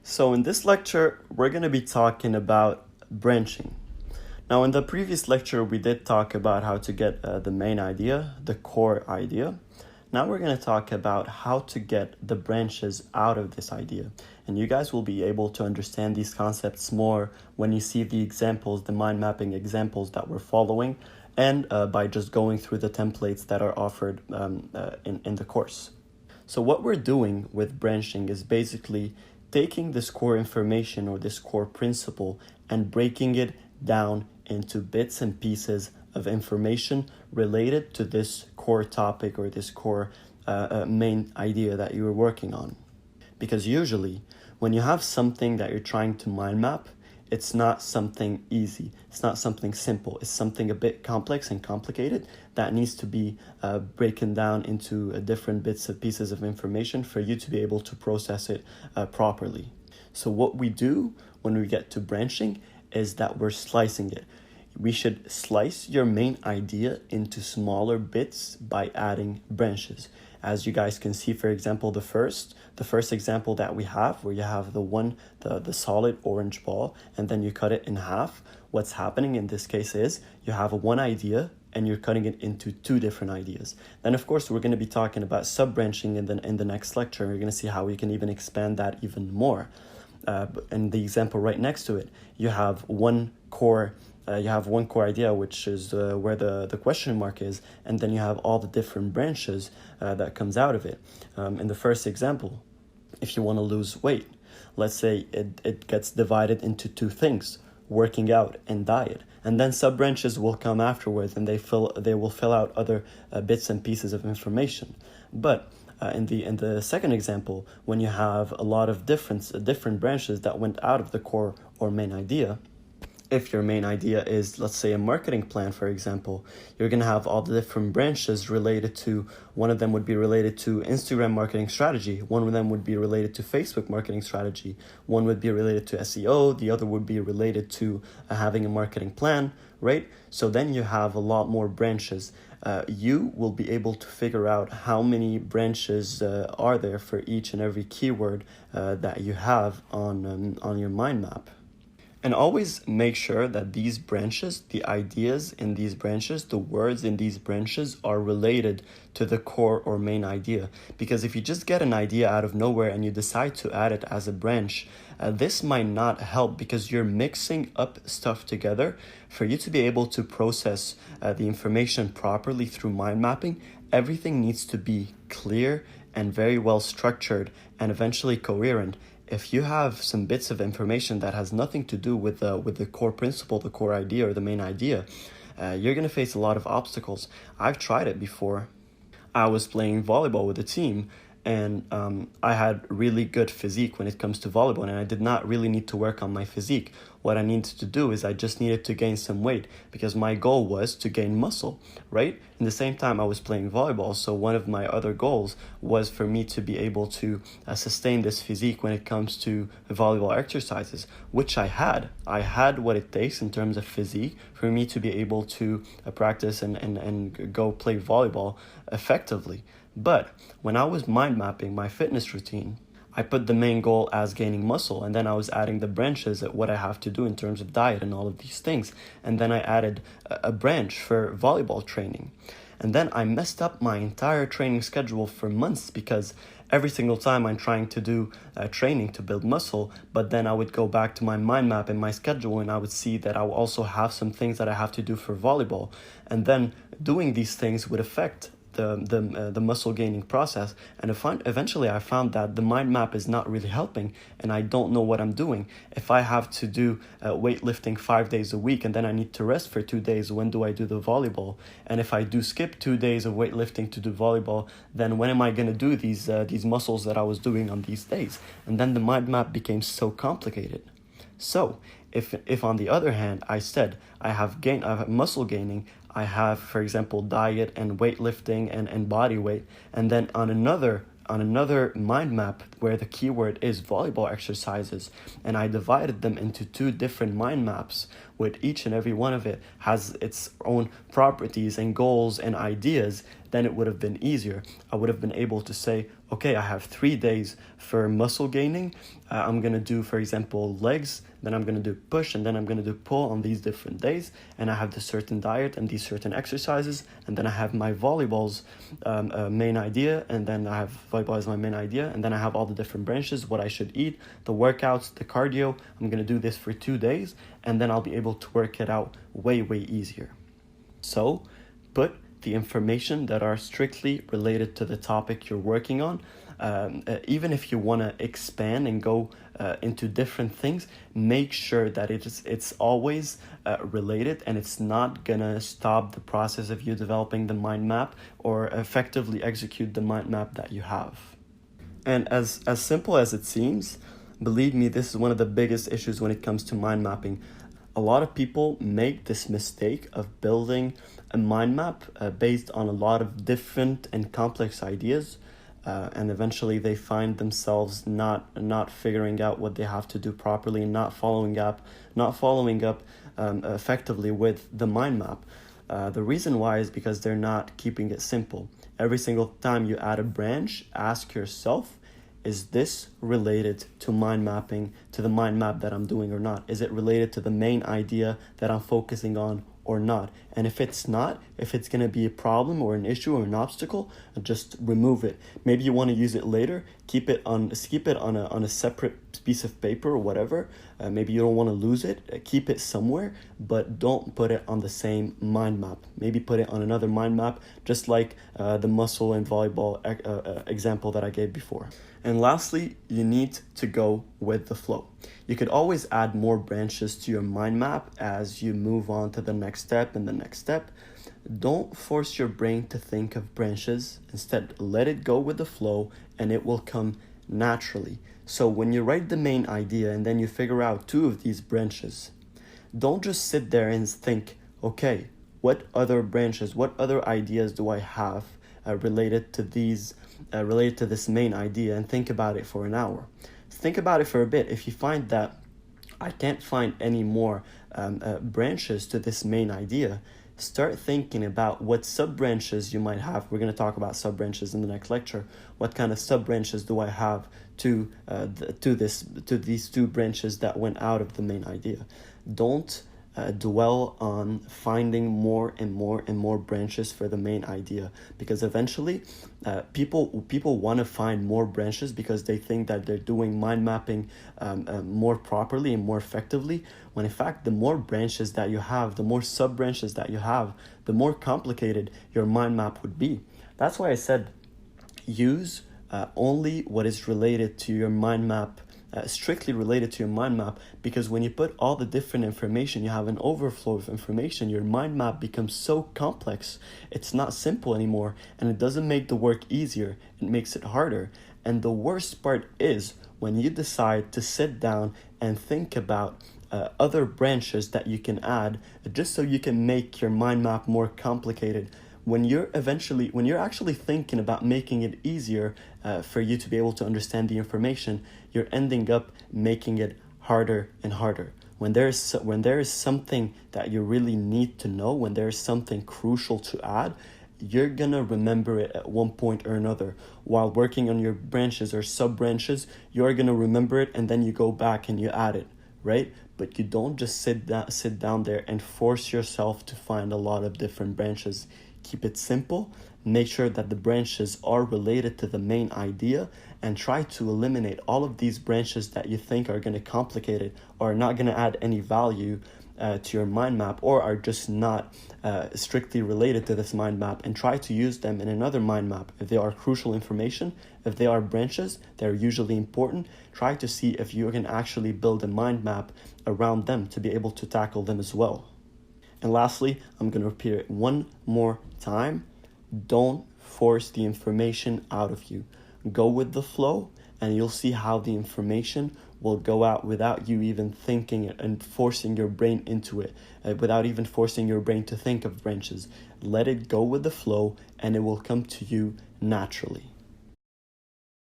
So in this lecture, we're going to be talking about branching. Now, in the previous lecture, we did talk about how to get the main idea, the core idea. Now we're going to talk about how to get the branches out of this idea. And you guys will be able to understand these concepts more when you see the examples, the mind mapping examples that we're following, and by just going through the templates that are offered in the course. So what we're doing with branching is basically taking this core information or this core principle and breaking it down into bits and pieces of information related to this core topic or this core main idea that you were working on. Because usually when you have something that you're trying to mind map, it's not something easy. It's not something simple. It's something a bit complex and complicated that needs to be broken down into different bits of pieces of information for you to be able to process it properly. So what we do when we get to branching is that we're slicing it. We should slice your main idea into smaller bits by adding branches. As you guys can see, for example, the first example that we have, where you have the solid orange ball, and then you cut it in half. What's happening in this case is you have one idea and you're cutting it into two different ideas. Then, of course, we're going to be talking about sub-branching in the next lecture. We're going to see how we can even expand that even more. And the example right next to it, you have one core idea, which is where the question mark is, and then you have all the different branches that comes out of it. In the first example, if you want to lose weight, let's say it gets divided into two things, working out and diet, and then sub branches will come afterwards, and they will fill out other bits and pieces of information. But in the second example, when you have a lot of different branches that went out of the core or main idea, if your main idea is, let's say, a marketing plan, for example, you're going to have all the different branches related to, one of them would be related to Instagram marketing strategy, one of them would be related to Facebook marketing strategy, one would be related to SEO, the other would be related to having a marketing plan, right? So then you have a lot more branches. You will be able to figure out how many branches are there for each and every keyword that you have on your mind map. And always make sure that these branches, the ideas in these branches, the words in these branches are related to the core or main idea. Because if you just get an idea out of nowhere and you decide to add it as a branch, this might not help because you're mixing up stuff together. For you to be able to process the information properly through mind mapping, everything needs to be clear and very well structured and eventually coherent. If you have some bits of information that has nothing to do with the core principle, the core idea, or the main idea, you're going to face a lot of obstacles. I've tried it before. I was playing volleyball with a team, and I had really good physique when it comes to volleyball, and I did not really need to work on my physique. What I needed to do is I just needed to gain some weight because my goal was to gain muscle, right? In the same time, I was playing volleyball, so one of my other goals was for me to be able to sustain this physique when it comes to volleyball exercises, which I had. I had what it takes in terms of physique for me to be able to practice and go play volleyball effectively. But when I was mind mapping my fitness routine, I put the main goal as gaining muscle, and then I was adding the branches at what I have to do in terms of diet and all of these things. And then I added a branch for volleyball training. And then I messed up my entire training schedule for months because every single time I'm trying to do training to build muscle, but then I would go back to my mind map and my schedule and I would see that I will also have some things that I have to do for volleyball. And then doing these things would affect the muscle gaining process, and eventually I found that the mind map is not really helping, and I don't know what I'm doing. If I have to do weightlifting 5 days a week and then I need to rest for 2 days, when do I do the volleyball? And if I do skip 2 days of weightlifting to do volleyball, then when am I going to do these muscles that I was doing on these days? And then the mind map became so complicated. So if on the other hand I said I have muscle gaining, I have, for example, diet and weightlifting and body weight, and then on another mind map where the keyword is volleyball exercises, and I divided them into two different mind maps with each and every one of it has its own properties and goals and ideas, then it would have been easier. I would have been able to say, okay, I have 3 days for muscle gaining. I'm going to do, for example, legs, then I'm going to do push, and then I'm going to do pull on these different days. And I have this certain diet and these certain exercises. And then I have my volleyball's main idea. And then I have volleyball as my main idea. And then I have all the different branches, what I should eat, the workouts, the cardio. I'm going to do this for 2 days. And then I'll be able to work it out way, way easier. So put the information that are strictly related to the topic you're working on. Even if you want to expand and go into different things, make sure that it's always related, and it's not gonna stop the process of you developing the mind map or effectively execute the mind map that you have. And as simple as it seems, believe me, this is one of the biggest issues when it comes to mind mapping. A lot of people make this mistake of building a mind map based on a lot of different and complex ideas, and eventually they find themselves not figuring out what they have to do properly, and not following up effectively with the mind map. The reason why is because they're not keeping it simple. Every single time you add a branch, ask yourself, is this related to mind mapping, to the mind map that I'm doing or not? Is it related to the main idea that I'm focusing on or not? And if it's not, if it's going to be a problem or an issue or an obstacle, just remove it. Maybe you want to use it later, keep it on a separate piece of paper or whatever. Maybe you don't want to lose it, keep it somewhere, but don't put it on the same mind map. Maybe put it on another mind map, just like the muscle and volleyball example that I gave before. And lastly, you need to go with the flow. You could always add more branches to your mind map as you move on to the next step and the next step. Don't force your brain to think of branches. Instead, let it go with the flow, and it will come naturally. So when you write the main idea and then you figure out 2 of these branches, don't just sit there and think, okay, what other branches, what other ideas do I have related to this main idea, and think about it for an hour. Think about it for a bit. If you find that I can't find any more branches to this main idea, start thinking about what sub-branches you might have. We're going to talk about sub-branches in the next lecture. What kind of sub-branches do I have to these 2 branches that went out of the main idea? Don't dwell on finding more and more branches for the main idea, because eventually people want to find more branches because they think that they're doing mind mapping more properly and more effectively, when in fact the more branches that you have, the more sub branches that you have, the more complicated your mind map would be. That's why I said use only what is related to your mind map, strictly related to your mind map, because when you put all the different information, you have an overflow of information. Your mind map becomes so complex, it's not simple anymore, and it doesn't make the work easier, it makes it harder. And the worst part is when you decide to sit down and think about other branches that you can add just so you can make your mind map more complicated. When you're actually thinking about making it easier for you to be able to understand the information, you're ending up making it harder and harder. When there is something that you really need to know, when there is something crucial to add, you're gonna remember it at one point or another. While working on your branches or sub-branches, you're gonna remember it, and then you go back and you add it, right? But you don't just sit down there and force yourself to find a lot of different branches. Keep it simple, make sure that the branches are related to the main idea, and try to eliminate all of these branches that you think are going to complicate it or are not going to add any value to your mind map, or are just not strictly related to this mind map, and try to use them in another mind map. If they are crucial information, if they are branches, they're usually important, try to see if you can actually build a mind map around them to be able to tackle them as well. And lastly, I'm going to repeat it one more time. Don't force the information out of you. Go with the flow, and you'll see how the information will go out without you even thinking it and forcing your brain into it, without even forcing your brain to think of branches. Let it go with the flow, and it will come to you naturally.